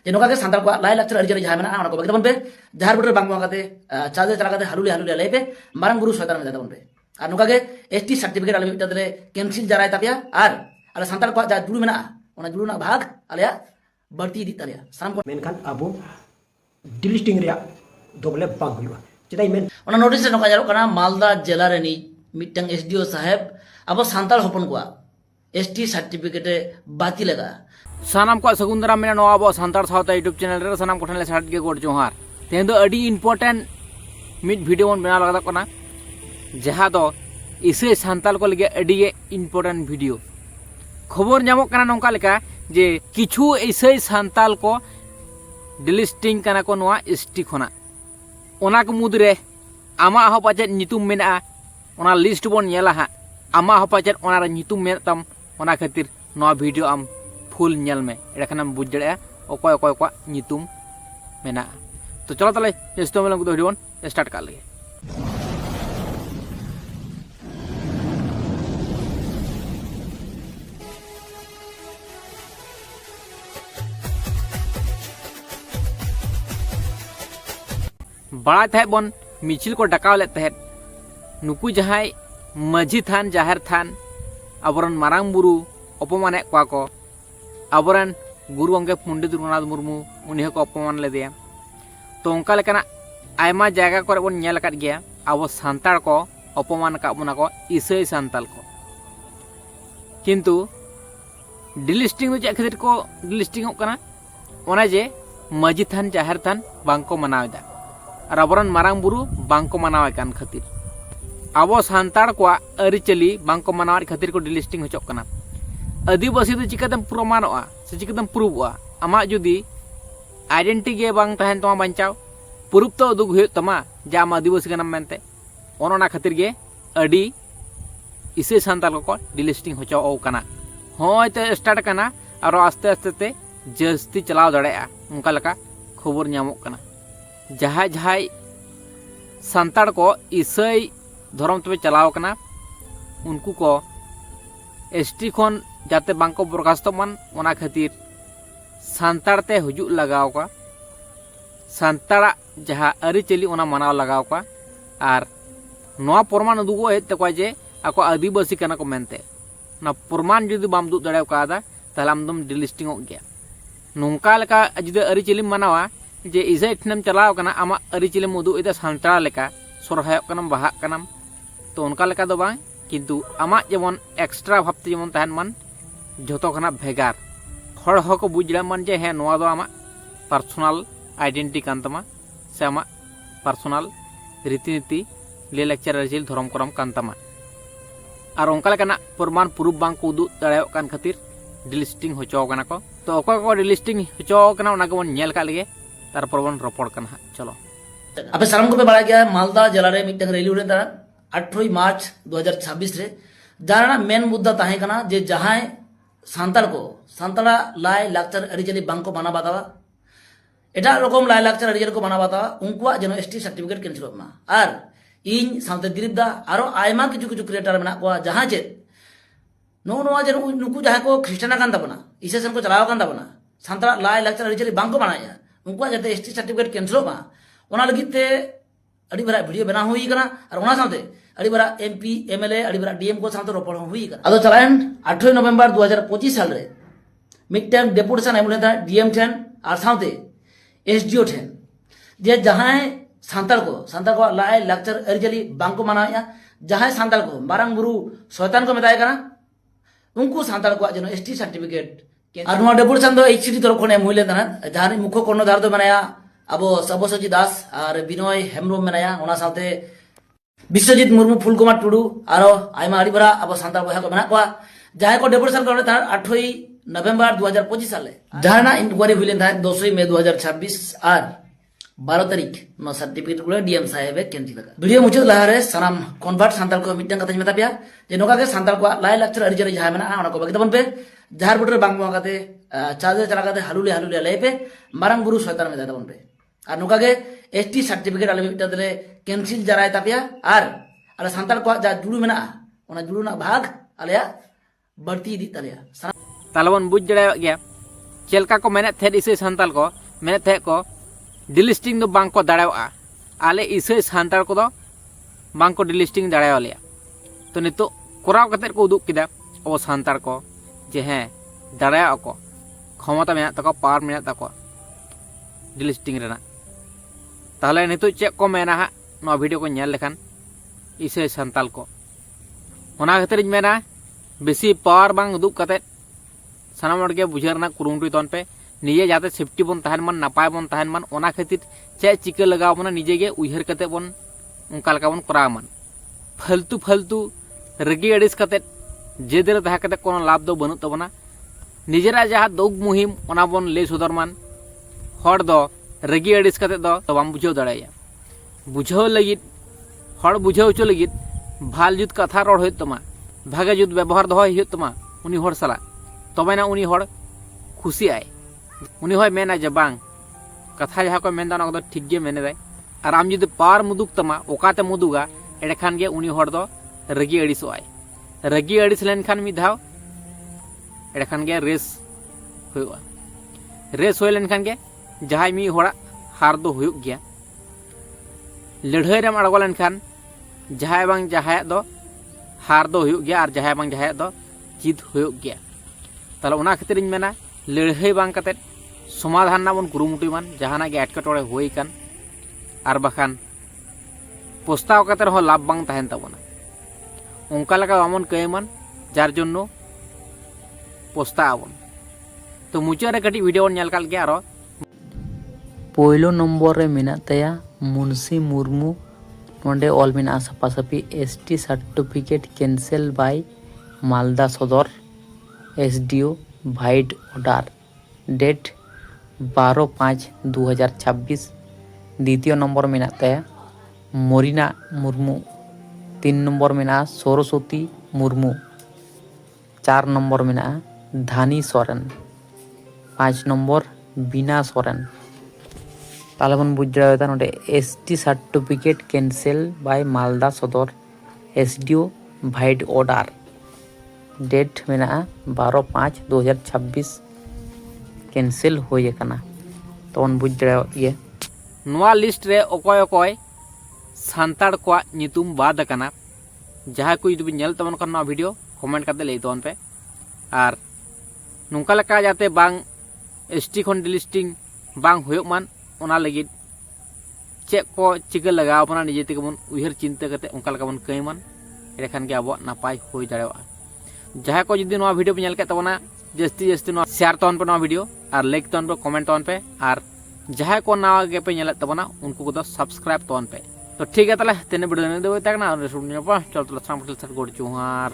जे नोका के सांताल को लाई लाक्चर अरिजरी जहां मेना ओना को बगे तबन पे जहार बुटर बांग बांगाते चार्जे चलाकाते हालुले हालुले लाई पे मारंग गुरु शयतान में तबन पे और नोका के एसटी सर्टिफिकेट आले मिटा दले कैंसिल जराय तापिया और आले सांताल को जा जुड़ू मेना ओना जुड़ू ना भाग आलेया बढ़ती दी तालिया साम को मेनखान अबो डिलिस्टिंग रिया दोबले बांग हुआ चेदाई मेन ओना नोटिस रे नोका जारो कना मालदा जिला रेनी मिटंग एसडीओ साहेब अब सांताल हपन को एसटी सर्टिफिकेट बातिल लगा सानाम को सगुंदरा में नो अब सांतार सावता यूट्यूब चैनल रे सानाम को ठनले साट के गोड जोहार तेन दो अडी इंपोर्टेंट मिड वीडियो बन बना लगा कना जहां दो इसे सांताल को लगे अडी इंपोर्टेंट वीडियो खबर नामक कना नोंका लेका जे किछु इसे सांताल को डिलिस्टिंग कना को नोआ एसटी खोना ओना को मुदरे आमा हो पाचे नितुम मेना ओना लिस्ट बन नेला हा आमा हो पाचे ओना रे नितुम मेन तम ओना खातिर नोआ वीडियो आम फुल नेल में एडा बुझ दड़े अकय अकय को नितुम मेना तो चलो ताले इस्तो में लोग वीडियो स्टार्ट कर लिए बड़ा थे बन मिचिल को डकाव ले तहत नुकु जहाय माझी थान जाहिर थान अबरन मारांग बुरु अपमाने को अबरन गुरु अंगे पंडित रघुनाथ मुर्मू उन्हें को अपमान ले दिया तो उनका लेकना आयमा जायगा करे बन नेल काट गया अब सांताल को अपमान का बना को इसे सांताल को किंतु डिलिस्टिंग चे खातिर को डिलिस्टिंग होकना ओना जे माझी थान जाहिर थान बांको मनावेदा और अबरन मारांग बुरु बांको मनावे कान खातिर अब सांताल को अरिचली बांको मनावे खातिर को डिलिस्टिंग होचोक कना आदिवासी तो चिकातम प्रमाणोआ से चिकातम प्रूफआ आमा जुदी आइडेंटिटी गे बांग तहन तमा बंचाव प्रूफ तो उदुग हुय तमा जे आम आदिवासी कना मेनते ओना खातिर गे अडी इसे सांताल को डिलिस्टिंग होचो ओ कना होय ते स्टार्ट कना और आस्ते आस्ते ते जस्ती चलाव दड़ेया उनका लका खबर न्यामोक कना जहाय जहाय सांताल को ईसाई धर्म तबे चलाव कना उनको को एसटी खन जाते बांको बरखास्त मन ओना खातिर सांताल ते हुजुग लगाव का सांताला जहाँ अरिचली ओना मनाव लगाव का और नवा प्रमाण उदुगो हे तको जे ako आदिवासी कना को मेनते ना प्रमाण जुदी बाम दुग दड़े कादा ताहले आमदम डिलिस्टिंग हो गया नोंका लेका जुदी अरिचली मनावा जे इसे ठनम चलाव कना आमा अरिचली मुदु इदा सांताल लेका सरहाय कनम बाहा कनम तो उनका लेका दो बांग किंतु आमा जेमन एक्स्ट्रा भाबते जेमन तहन मन जोतो खना भेगार हर हको बुझला मन जे हे नोआ दो आमा पर्सनल आइडेंटिटी कान तमा से आमा पर्सनल रीतिनीति ले लेक्चर रिजिल धर्म करम कान तमा और ओंका लेकाना प्रमाण प्रूफ बांग को उदुग दड़ायो कान खातिर डिलिस्टिंग होचो कना को तो अकय को डिलिस्टिंग होचो कना ओना को बन नेल का लगे तारपर बन रपड़ कना चलो अबे साराम को पे बड़ा गया मालदा जिला रे मिटंग रैली उड़े तारा 18 मार्च 2026 रे जाना मेन मुद्दा ताहे कना जे जहां सांताल को सांताला लाई लाक्चर अरिजली बांको माना बतावा एटा रकम लाई लाक्चर अरिजली को माना बतावा उनको जनो एसटी सर्टिफिकेट कैंसिल मा और इन सामते दिलीपदा आरो आयमा किछु किछु क्रिएटर मेना को जहां चे नो नो जे नुकु जहां को ख्रिस्टाना कान ताबना इसेसन को चलाव कान ताबना सांताला लाई लाक्चर अरिजली बांको मानाया उनको जते एसटी सर्टिफिकेट कैंसिल मा ओना लगिते अड़ी बरा वीडियो बना हुई कना और ओना सामते अड़ी बरा एमपी एमएलए अड़ी बरा डीएम को सामते रोपड़ हुई कना अदो चलायन 18 नवंबर 2025 साल रे मिटन डेपुटेशन एमुले था डीएम ठेन और सामते एसडीओ ठेन जे जहां सांताल को लाई लाक्चर अरिजली बांको मनाया जहां सांताल को मारांग बुरु शयतान को मेताय कना उनको सांताल को जनो एसटी सर्टिफिकेट और नो डेपुटेशन दो एचसीडी तरफ खने मुहिले तना जहां मुख्य कर्णधार दो बनाया अब सबसजी दास और बिनय हेमब्रम मेनाया ओना साथे विश्वजीत मुर्मू फुलकुमार टुडू और आयमा अड़ीबरा अब सांताल बहा को मेना को जहां को डेपुटेशन कर 8 नवंबर 2025 साल जहां इंक्वायरी हुई था 2 मई 2026 और 12 तारीख नो सर्टिफिकेट को डीएम साहेब कैंसिल लगा वीडियो मुझे लहारे सनाम कन्वर्ट सांताल को मिटन कथा मेता पिया जे नोका के सांताल को लाई लाक्चर अरिजरी जहां मेना ओना को बगे तबन पे जहार बुटर बांग बांगाते चार्जे चलाकाते हालुले हालुले लाई पे मारांग बुरु शयतान में तबन पे और नोका के एसटी सर्टिफिकेट आले मिटा दले कैंसिल जराय तापिया और आले सांताल को जा जुड़ू मेना ओना जुड़ू ना भाग आलेया बढ़ती दी तलेया तालबन बुझ जड़ा गया चेलका को मेने थे इसे सांताल को मेने थे को डिलिस्टिंग दो बांग को दाड़ावा आले इसे सांताल को दो बांग को डिलिस्टिंग दाड़ावा लिया तो नितो कोराव कते को उदुक किदा ओ सांताल को जे हैं दाड़ावा को क्षमता मेना तको पावर मेना तको डिलिस्टिंग रेना ताहले नितो चेक को मेना हा नो वीडियो को नेल लेखान इसे सांताल को ओना खातिर मेना बेसी पावर बांग उदुक कते सानाम हर के बुझे रना कुरुमुटुई तन पे निजे जाते सेफ्टी बन तहन मन नापाय बन तहन मन ओना खातिर चे चिका लगाव बना निजे गे उइहर कते बन उनका लगा बन करा मन फालतू फालतू रगी अड़िस कते जेदर तहा कते कोनो लाभ दो बनु तबना निजेरा जहा दुख मुहिम ओना बन ले सुदर मन हर दो रगी अड़िस कते दो तो बाम बुझाव दाड़ाया बुझाव लगित हर बुझाव चो लगित भाल जुत कथा रोड होय तमा भागे जुत व्यवहार दो होय तमा उनी हर सला तबे ना उनी हर खुशी आए उनी हय मेना जे बांग कथा जहाँ को मेन दा ठीक गे मेने दाय और आम जुदी पावर मुदुक तमा ओकाते मुदुगा एडे खान गे उनी हर दो रगी अड़िसो आय रगी अड़िस लेन खान मी धाव एडे खान गे रेस होयुआ रेस होय लेन खान गे जहाय मी हड़ा हार दो हुयुग गया लड़ाई रेम अड़गो लेन खान जहाय बांग जहाय दो हार दो हुयुग गया और जहाय बांग जहाय दो जीत हुयुग गया ताहले ओना खातिर इन मेना लड़ाई बांग कते समाधान ना बन कुरुमुटुई मान जहाना गे एटकेटोड़े होई कान आर बाखान पोस्ताव कते रहो लाभ बांग तहन ताबोना उनका लगा बामन कयमान जार जन्नो पोस्तावबन तो मुचाद रे कटी वीडियो नेल काल गया आरो पहलो नम्बर रे मेना तया मुंशी मुर्मू नोंडे ऑल मेना सपासपी ST certificate cancel by Malda Sadar SDO wide order date 12/5/2026 द्वितीय नम्बर मेना तया मोरिना मुर्मू 3 नम्बर मेना सरस्वती मुर्मू 4 नम्बर मेना धानी सोरेन 5 नम्बर बीना सोरेन ताहले बन बुझ दाड़ेता नोडे ST certificate cancel by Malda Sadar SDO wide order date मेना 12/5/2026 कैंसिल होय काना तो बन बुझ दाड़े नोआ लिस्ट रे ओकोय ओकोय सांताड़ को नितुम बाद काना जहाँ को जुदी नेल तबन खान वीडियो कमेंट करते लई तबन पे और नुंका लका जाते बांग एसटी खन डिलिस्टिंग बांग होयोग मान ओना लगिद चेक को चिका लगाव पना निजे तेगे बन उइहर चिंता करते उनका लका बन कयमान एखान के आबो नापाय होय दाड़ेवा जहाँ को जुदी नोआ वीडियो पे नेल के तबना जस्ती जस्ती नोआ शेयर तबन पे नोआ वीडियो और लाइक तबन पे कमेंट तबन पे और जहाँ को नवा गे पे नेल तबना उनको को सब्सक्राइब तबन पे तो ठीक है ताले तेने वीडियो ने देवे तक ना चल तो गोड़ चुहार।